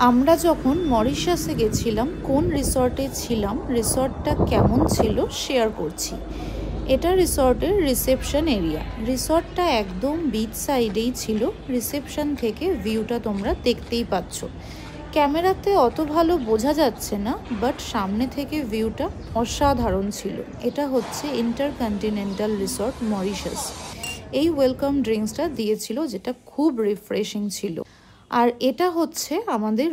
আমরা যখন মরিশাসে গেছিলাম, কোন রিসর্টে ছিলাম, রিসর্টটা কেমন ছিল শেয়ার করছি। এটা রিসর্টের রিসেপশন এরিয়া। রিসর্টটা একদম বিচ সাইডেই ছিল। রিসেপশন থেকে ভিউটা তোমরা দেখতেই পাচ্ছ। ক্যামেরাতে অত ভালো বোঝা যাচ্ছে না, বাট সামনে থেকে ভিউটা অসাধারণ ছিল। এটা হচ্ছে ইন্টারকন্টিনেন্টাল রিসর্ট মরিশাস। এই ওয়েলকাম ড্রিঙ্কসটা দিয়েছিল, যেটা খুব রিফ্রেশিং ছিল। আর এটা হচ্ছে আমাদের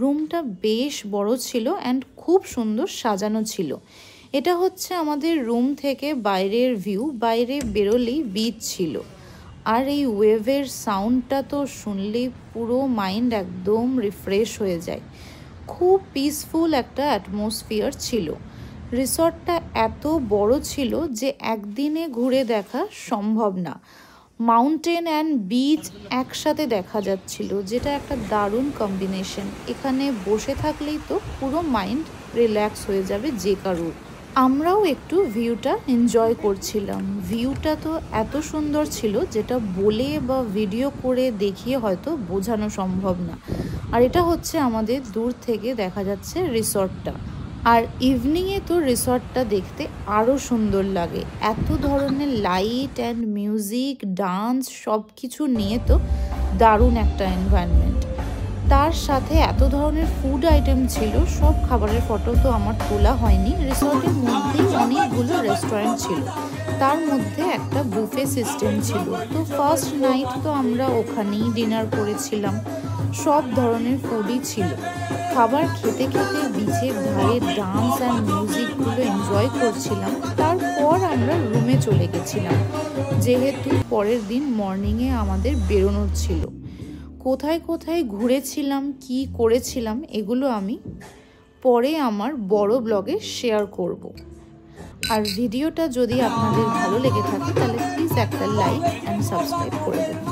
রুমটা বেশ বড় ছিল অ্যান্ড খুব সুন্দর সাজানো ছিল। এটা হচ্ছে আমাদের রুম থেকে বাইরের ভিউ। বাইরে বেরোলেই বিচ ছিল, আর এই ওয়েভের সাউন্ডটা তো শুনলেই পুরো মাইন্ড একদম রিফ্রেশ হয়ে যায়। খুব পিসফুল একটা অ্যাটমসফিয়ার ছিল। রিসর্টটা এত বড় ছিল যে একদিনে ঘুরে দেখা সম্ভব না। মাউন্টেন অ্যান্ড বিচ একসাথে দেখা যাচ্ছিল, যেটা একটা দারুণ কম্বিনেশন। এখানে বসে থাকলেই তো পুরো মাইন্ড রিল্যাক্স হয়ে যাবে যে কারোর। আমরাও একটু ভিউটা এনজয় করছিলাম। ভিউটা তো এত সুন্দর ছিল, যেটা বলে বা ভিডিও করে দেখিয়ে হয়তো বোঝানো সম্ভব না। আর এটা হচ্ছে আমাদের দূর থেকে দেখা যাচ্ছে রিসর্টটা। আর ইভিনিংয়ে তো রিসর্টটা দেখতে আরও সুন্দর লাগে। এত ধরনের লাইট অ্যান্ড মিউজিক, ডান্স সব কিছু নিয়ে তো দারুণ একটা এনভায়রনমেন্ট। তার সাথে এত ধরনের ফুড আইটেম ছিল। সব খাবারের ফটো তো আমার তোলা হয়নি। রিসর্টের মধ্যেই অনেকগুলো রেস্টুরেন্ট ছিল, তার মধ্যে একটা বুফে সিস্টেম ছিল। তো ফার্স্ট নাইট তো আমরা ওখানেই ডিনার করেছিলাম। সব ধরনের ফুডই ছিল। খাবার খেতে খেতে বিচের ধারে ডান্স অ্যান্ড মিউজিকগুলো এনজয় করছিলাম। তারপর আমরা রুমে চলে গেছিলাম, যেহেতু পরের দিন মর্নিংয়ে আমাদের বেরোনোর ছিল। কোথায় কোথায় ঘুরেছিলাম, কি করেছিলাম, এগুলো আমি পরে আমার বড় ব্লগে শেয়ার করব। আর ভিডিওটা যদি আপনাদের ভালো লেগে থাকে তাহলে প্লিজ একটা লাইক অ্যান্ড সাবস্ক্রাইব করে দেবেন।